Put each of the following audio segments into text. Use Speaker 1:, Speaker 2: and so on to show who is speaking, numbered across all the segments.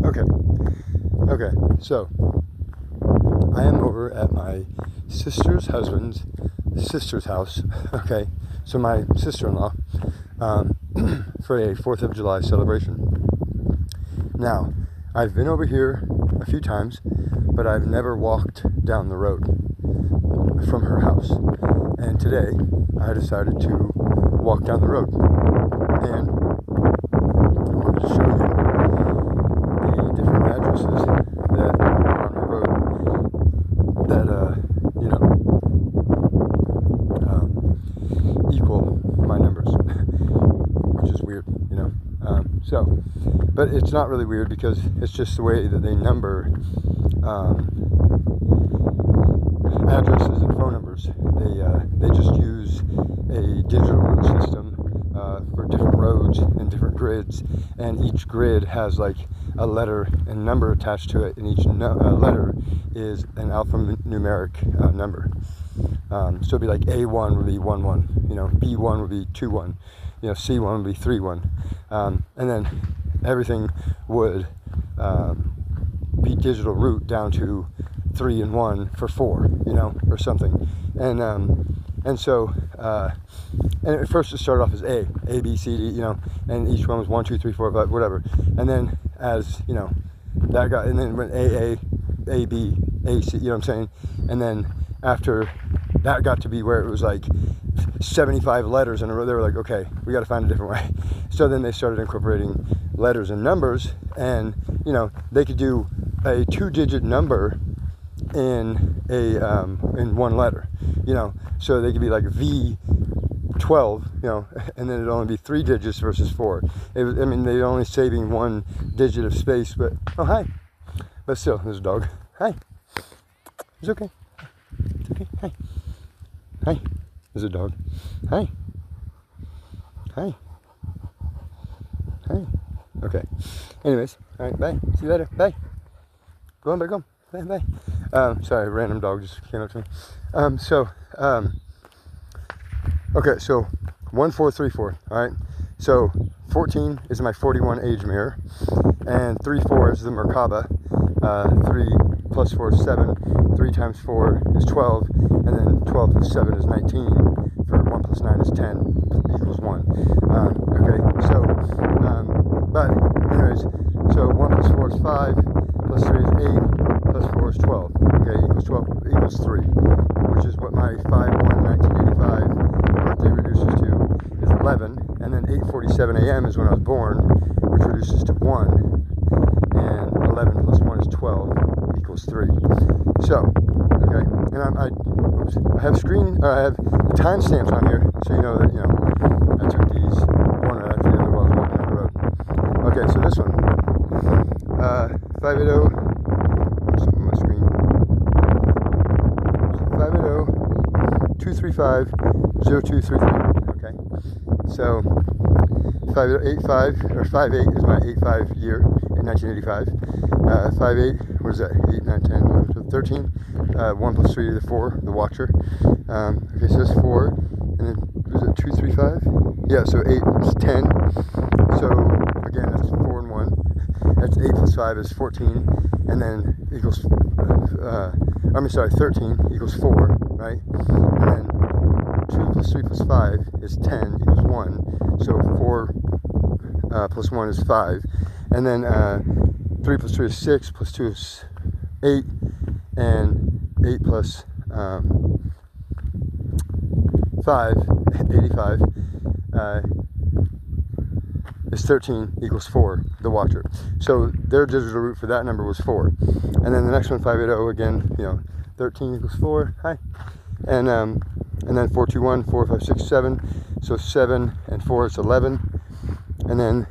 Speaker 1: Okay, so I am over at my sister's husband's sister's house, okay, so my sister-in-law, for a 4th of July celebration. Now, I've been over here a few times, but I've never walked down the road from her house. And today, I decided to walk down the road. And I wanted to show you the different addresses that are on her road that, equal my numbers, which is weird, but it's not really weird because it's just the way that they number addresses and phone numbers. They just use a digital route system for different roads and different grids, and each grid has like a letter and number attached to it, and each letter is an alphanumeric number. So it'd be like A1 would be 11, B1 would be 21, C1 would be 31, and then everything would be digital route down to 3 and 1 for 4, or something. And so at first it started off as A, B, C, D, and each one was 1, 2, 3, 4, 5, whatever. And then as that got, and then went A, B, A, C, what I'm saying? And then after that got to be where it was like 75 letters in a row, they were like, okay, we got to find a different way. So then they started incorporating letters and numbers, and they could do a 2-digit number in one letter, so they could be like V12, and then it'd only be 3 digits versus 4. They're only saving 1 digit of space, but oh hi, but still, there's a dog. Hi, it's okay. It's okay. Hi. Hi. There's a dog. Hi. Hi. Hi. Okay. Anyways, all right. Bye. See you later. Bye. Go on, better go. Bye. Bye. Sorry, a random dog just came up to me. Okay. So 1434. All right. So 14 is my 41 age mirror, and 34 is the Merkaba. 3 plus 4 is 7. 3 times 4 is 12, and then 12 plus 7 is 19. For 1 plus 9 is 10 equals 1. Okay, so, but anyways, so 1 plus 4 is 5, plus 3 is 8, plus 4 is 12. Okay, equals 12, equals 3, which is what my 5/1/1985 birthday reduces to, is 11. And then 8:47 a.m. is when I was born, which reduces to 1. And 11 plus 1 is 12, equals 3. So, okay, and I have timestamps on here, so you know that, I took these one right after the other while I was walking down the road. Okay, so this one, 580, something on my screen, 580-235-0233, okay, so 5085, or 58 is my 85 year in 1985, 58, what is that, 8, 9, 10, 11, 12, 13, 1 plus 3 to the 4, the watcher. Okay, so that's 4, and then was it 235? Yeah, so 8 is 10. So again, that's 4 and 1. That's 8 plus 5 is 14, and then equals 13 equals 4, right? And then 2 plus 3 plus 5 is 10 equals 1. So 4 plus 1 is 5, and then 3 plus 3 is 6, plus 2 is 8, and 8 plus 5, 85, is 13 equals 4, the watcher. So their digital root for that number was 4. And then the next one, 580, again, 13 equals 4, hi. And then 421, 4, 5, 6, 7, so 7 and 4 is 11. And then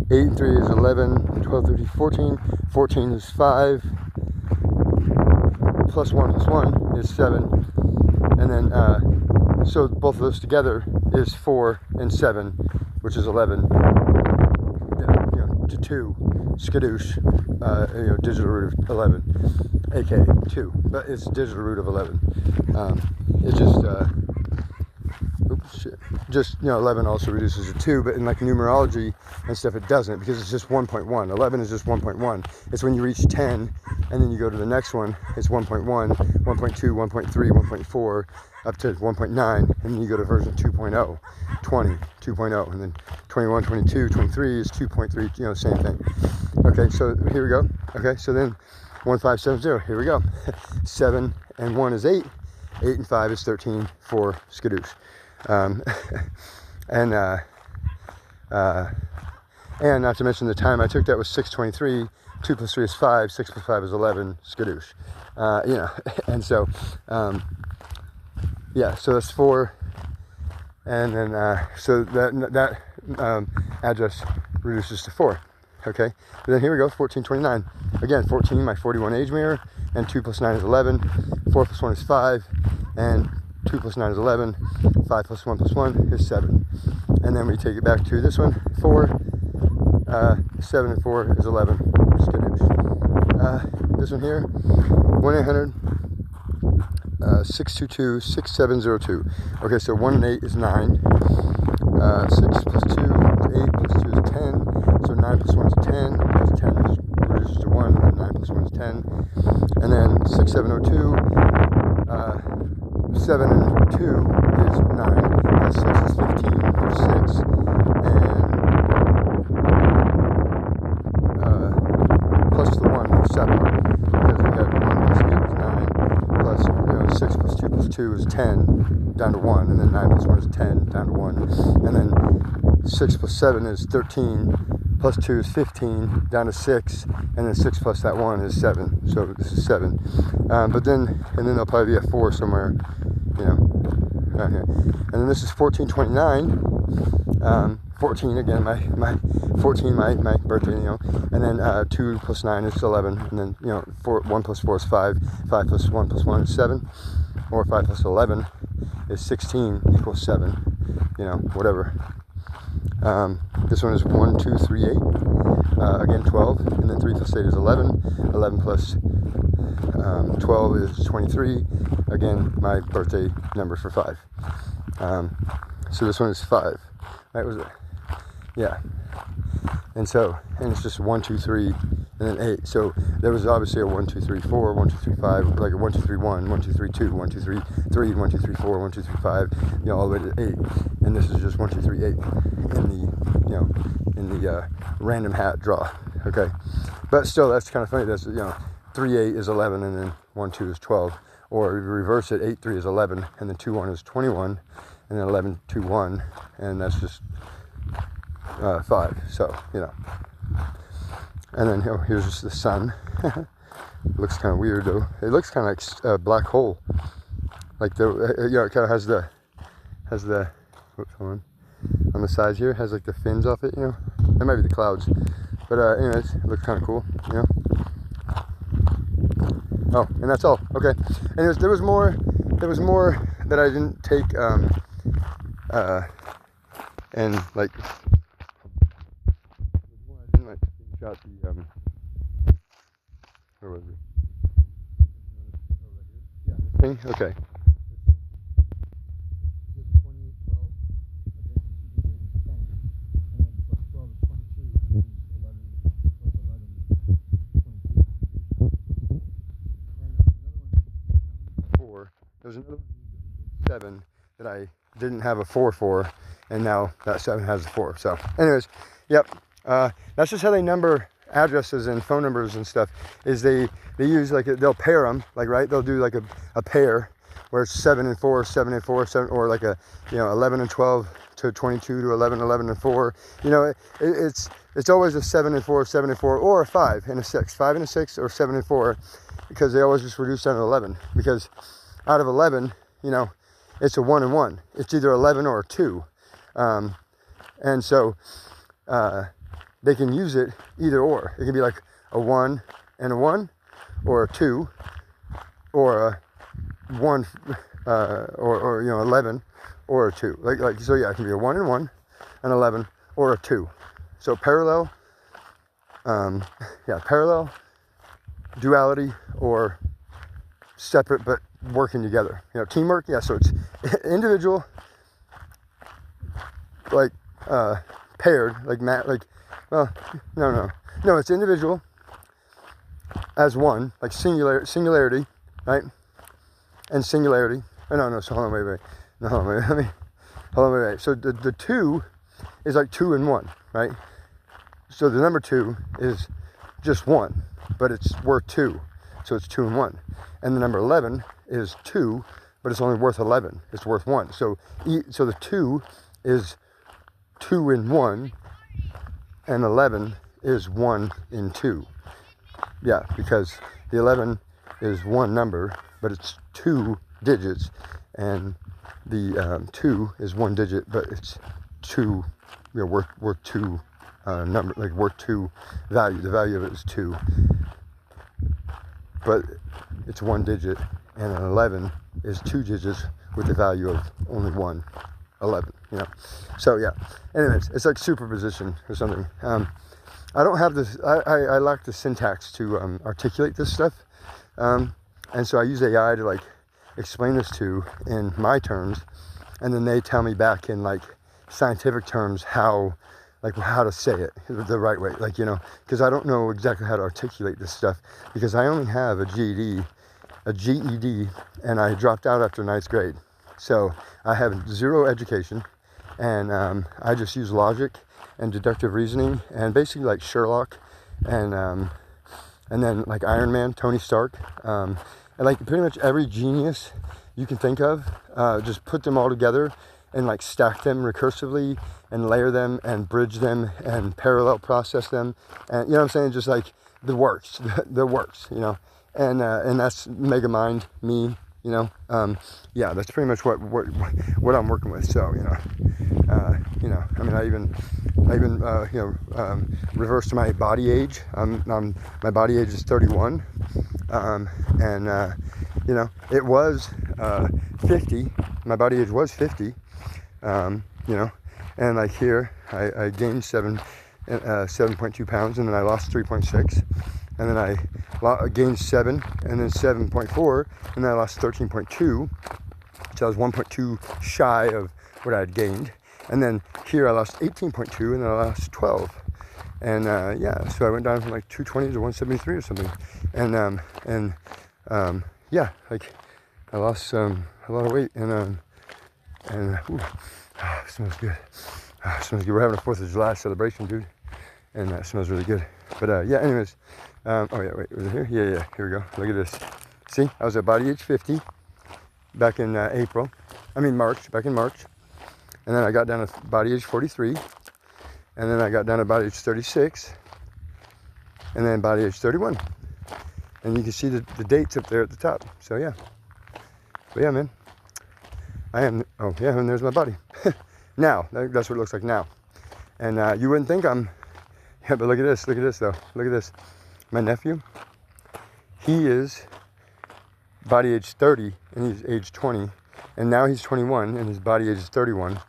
Speaker 1: 8 and 3 is 11, 12, 13, 14, 14 is 5, plus 1 is 7, and then, so both of those together is 4 and 7, which is 11, to 2, skadoosh, digital root of 11, aka 2, but it's digital root of 11. It's just, oops, shit. Just, 11 also reduces to 2, but in like numerology and stuff, it doesn't, because it's just 1.1. 11 is just 1.1. It's when you reach 10, and then you go to the next one, it's 1.1, 1.2, 1.3, 1.4, up to 1.9, and then you go to version 2.0, 20, 2.0, and then 21, 22, 23 is 2.3, same thing. Okay, so here we go. Okay, so then 1570, here we go. 7 and 1 is 8, 8 and 5 is 13 for skadoosh. And not to mention the time I took that was 6:23. 2 plus 3 is 5. 6 plus 5 is 11. Skadoosh. And so, yeah. So that's 4. And then so that address reduces to 4. Okay. And then here we go. 1429. Again, 14. My 41 age mirror. And 2 plus 9 is 11. 4 plus 1 is 5. And 2 plus 9 is 11, 5 plus 1 plus 1 is 7. And then we take it back to this one, 4, 7 and 4 is 11, skadoosh. This one here, 1-800-622-6702. Okay, so 1 and 8 is 9, 6 plus 2 is 8, plus 2 is 10, so 9 plus 1 is 10, plus 10 is reduces to 1, and 9 plus 1 is 10, and then 6702, 7 and 2 is 9, plus 6 is 15 for 6, and plus the 1 for 7, because we had 1 plus 8 is 9, plus 6 plus 2 plus 2 is 10, down to 1, and then 9 plus 1 is 10, down to 1, and then 6 plus 7 is 13, plus 2 is 15, down to 6, and then 6 plus that 1 is 7, so this is 7, but then, and then there'll probably be a 4 somewhere, right here. And then this is 1429, 14 again, my 14, my birthday, and then 2 plus 9 is 11, and then 1 plus 4 is 5, 5 plus 1 plus 1 is 7, or 5 plus 11 is 16 equals 7, whatever. This one is 1, 2, 3, 8, again 12, and then 3 plus 8 is 11, 11 plus 12 is 23, again my birthday number for 5. So this one is 5, right? Was it? Yeah. And it's just 1, 2, 3, and then 8. So there was obviously a 1, 2, 3, 4, 1, 2, 3, 5, like a 1, 2, 3, 1, 1, 2, 3, 2, 1, 2, 3, 3, 1, 2, 3, 4, 1, 2, 3, 5, all the way to 8. And this is just 1, 2, 3, 8 in the random hat draw. Okay. But still, that's kind of funny. That's 3, 8 is 11, and then 1, 2 is 12. Or reverse it, 8, 3 is 11, and then 2, 1 is 21, and then 11, 2, 1, and that's just 5. So, And then here's just the sun. Looks kind of weird though. It looks kind of like a black hole. Like it kind of has the whoops, hold on the sides here, has like the fins off it. That might be the clouds. But anyways, it looks kind of cool. Oh, and that's all. Okay. Anyways, there was more that I didn't take. And like. Got the where was it? Yeah, this thing. Okay. This is 2812. And then plus 12 is 22. Is 11 plus 11 is 22. And there was another one. 4. There was another one. 7 that I didn't have a 4 for, and now that 7 has a 4. So, anyways, yep. That's just how they number addresses and phone numbers and stuff, is they use they'll pair them, right, they'll do like a pair where it's 7 and 4, 7 and 4, 7, or like a 11 and 12 to 22 to 11, 11 and 4. It's always a 7 and 4, 7 and 4, or a 5 and a 6, 5 and a 6, or 7 and 4, because they always just reduce down to 11, because out of 11, it's a 1 and 1. It's either 11 or a 2, and so they can use it either or. It can be like a 1 and a 1, or a 2, or a 1, or 11, or a 2. So yeah, it can be a 1 and 1, an 11, or a 2. So parallel, parallel, duality, or separate but working together. Teamwork. Yeah. So it's individual, like paired, like well, no, it's individual as one, like singularity, right? And singularity. Oh, no, so hold on, wait. No, hold on, wait. So the 2 is like 2 and 1, right? So the number 2 is just 1, but it's worth 2. So it's 2 and 1. And the number 11 is 2, but it's only worth 11. It's worth 1. So the 2 is 2 in 1, and 11 is 1 in 2. Yeah, because the 11 is one number, but it's 2 digits, and the 2 is 1 digit, but it's 2, worth 2 number, like worth 2 value. The value of it is 2, but it's 1 digit, and an 11 is 2 digits with the value of only 1. 11, So yeah. Anyways, it's like superposition or something. I don't have this. I lack the syntax to articulate this stuff, and so I use AI to like explain this to in my terms, and then they tell me back in like scientific terms how to say it the right way, because I don't know exactly how to articulate this stuff, because I only have a GED, and I dropped out after 9th grade. So I have 0 education, and I just use logic and deductive reasoning, and basically like Sherlock, and then like Iron Man, Tony Stark, and like pretty much every genius you can think of, just put them all together and like stack them recursively and layer them and bridge them and parallel process them, and what I'm saying, just like the works, and that's Megamind, me. Yeah, that's pretty much what I'm working with. So, I mean, I even reversed my body age. My body age is 31, and it was 50. My body age was 50, and like here, I gained 7.2 pounds, and then I lost 3.6. And then I gained 7, and then 7.4, and then I lost 13.2. So I was 1.2 shy of what I had gained. And then here I lost 18.2, and then I lost 12. And yeah, so I went down from like 220 to 173 or something. And yeah, like I lost a lot of weight, and ooh, it smells good. It smells good. We're having a 4th of July celebration, dude, and that smells really good. But yeah, anyways. Oh yeah, wait, was it here? Yeah, here we go. Look at this. See, I was at body age 50 back in back in March. And then I got down to body age 43. And then I got down to body age 36. And then body age 31. And you can see the dates up there at the top. So yeah. But yeah, man. Oh yeah, and there's my body. Now, that's what it looks like now. And you wouldn't think I'm, yeah, but look at this though. Look at this. My nephew, he is body age 30, and he's age 20, and now he's 21, and his body age is 31.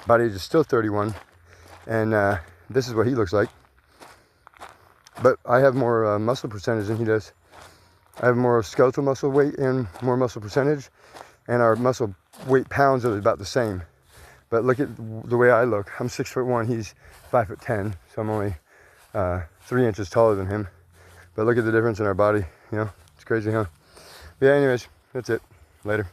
Speaker 1: Body age is still 31, and this is what he looks like. But I have more muscle percentage than he does. I have more skeletal muscle weight and more muscle percentage, and our muscle weight pounds are about the same. But look at the way I look. I'm 6'1", he's 5'10", so I'm only 3 inches taller than him. But look at the difference in our body, it's crazy, huh? Yeah, anyways, that's it. Later.